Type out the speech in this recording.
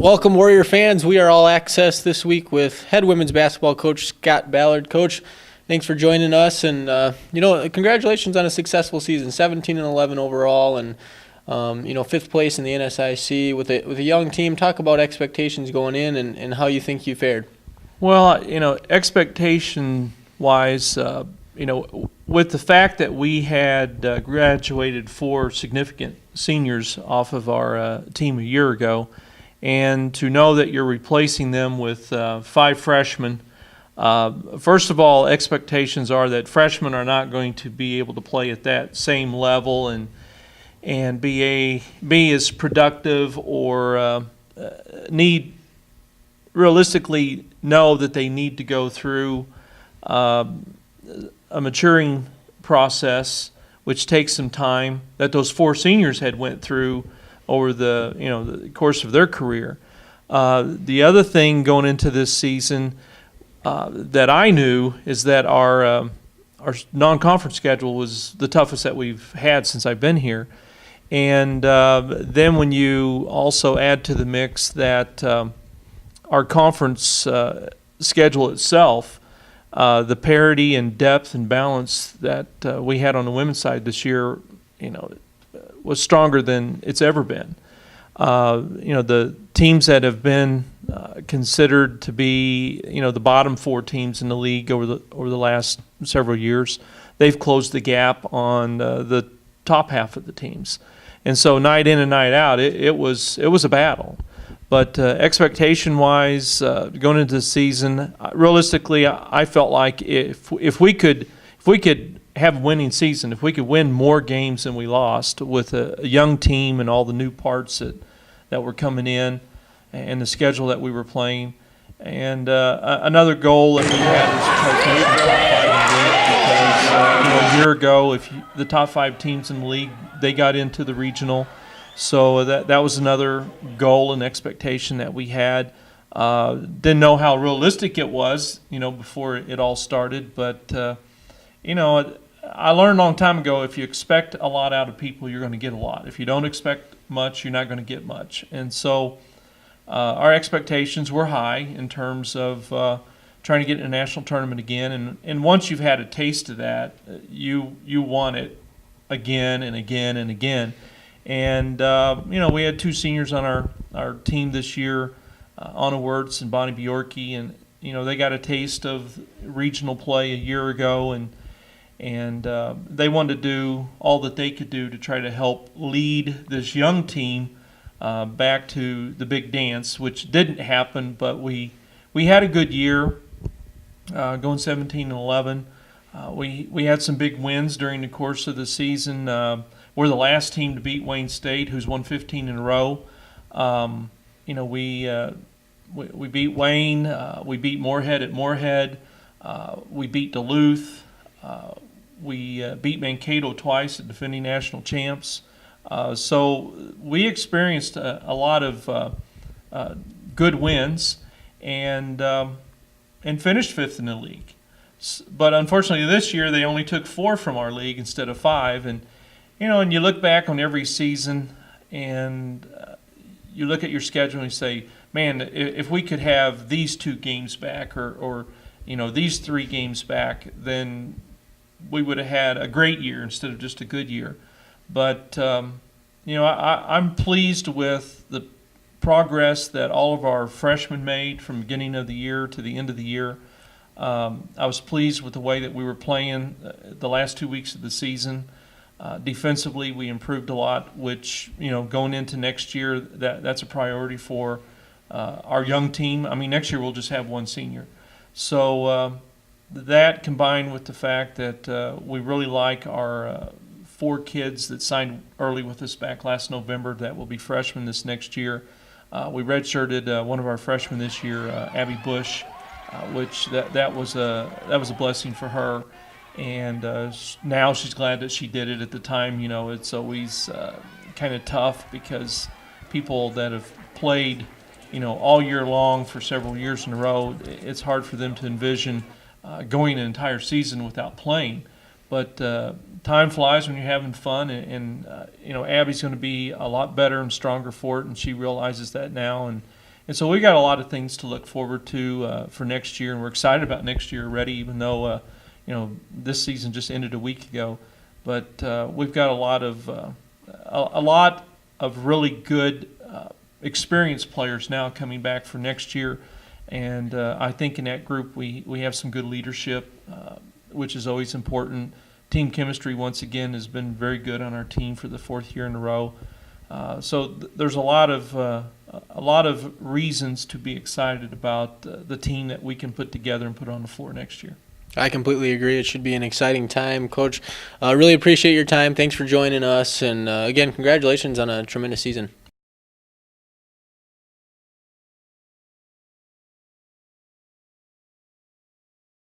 Welcome, Warrior fans. We are All Access this week with head women's basketball coach Scott Ballard. Coach, thanks for joining us, and congratulations on a successful season, 17-11 overall, and fifth place in the NSIC with a young team. Talk about expectations going in and how you think you fared. Well, expectation-wise, with the fact that we had graduated 4 significant seniors off of our team a year ago, and to know that you're replacing them with 5 freshmen, first of all, expectations are that freshmen are not going to be able to play at that same level and be as productive or realistically know that they need to go through a maturing process, which takes some time, that those 4 seniors had went through over the course of their career. The other thing going into this season that I knew is that our non-conference schedule was the toughest that we've had since I've been here, and then when you also add to the mix that our conference schedule itself, the parity and depth and balance that we had on the women's side this year, was stronger than it's ever been. The teams that have been considered to be, the bottom 4 teams in the league over the last several years, they've closed the gap on the top half of the teams. And so night in and night out, it was a battle. But expectation-wise, going into the season, realistically, I felt like if we could have a winning season, if we could win more games than we lost with a young team and all the new parts that were coming in and the schedule that we were playing. And another goal that we had is to try to finish in the top 5 in the league because a year ago, the top 5 teams in the league, they got into the regional. So that was another goal and expectation that we had. Didn't know how realistic it was, before it all started, but I learned a long time ago, if you expect a lot out of people, you're going to get a lot. If you don't expect much, you're not going to get much. And so our expectations were high in terms of trying to get in a national tournament again. And once you've had a taste of that, you want it again and again and again. And, we had 2 seniors on our team this year, Anna Wirtz and Bonnie Bjorky, and, they got a taste of regional play a year ago, and they wanted to do all that they could do to try to help lead this young team back to the big dance, which didn't happen, but we had a good year going 17-11. We had some big wins during the course of the season. We're the last team to beat Wayne State, who's won 15 in a row. We beat Wayne. We beat Moorhead at Moorhead. We beat Duluth. We beat Mankato twice, the defending national champs. So we experienced a lot of good wins and finished 5th in the league. But unfortunately this year they only took 4 from our league instead of 5. And you look back on every season and you look at your schedule and you say, man, if we could have these 2 games back or these 3 games back, then we would have had a great year instead of just a good year. But, I'm pleased with the progress that all of our freshmen made from the beginning of the year to the end of the year. I was pleased with the way that we were playing the last 2 weeks of the season. Defensively, we improved a lot, which, going into next year, that's a priority for our young team. I mean, next year we'll just have 1 senior. So that combined with the fact that we really like our 4 kids that signed early with us back last November that will be freshmen this next year. We redshirted one of our freshmen this year, Abby Bush, which that was a blessing for her. And now she's glad that she did it. At the time, it's always kind of tough because people that have played, all year long for several years in a row, it's hard for them to envision going an entire season without playing. But time flies when you're having fun, and Abby's going to be a lot better and stronger for it, and she realizes that now. And so we got a lot of things to look forward to for next year, and we're excited about next year already, even though this season just ended a week ago. But we've got a lot of really good experienced players now coming back for next year. And I think in that group we have some good leadership, which is always important. Team chemistry, once again, has been very good on our team for the 4th year in a row. There's a lot of reasons to be excited about the team that we can put together and put on the floor next year. I completely agree. It should be an exciting time, Coach. Really appreciate your time. Thanks for joining us. And again, congratulations on a tremendous season.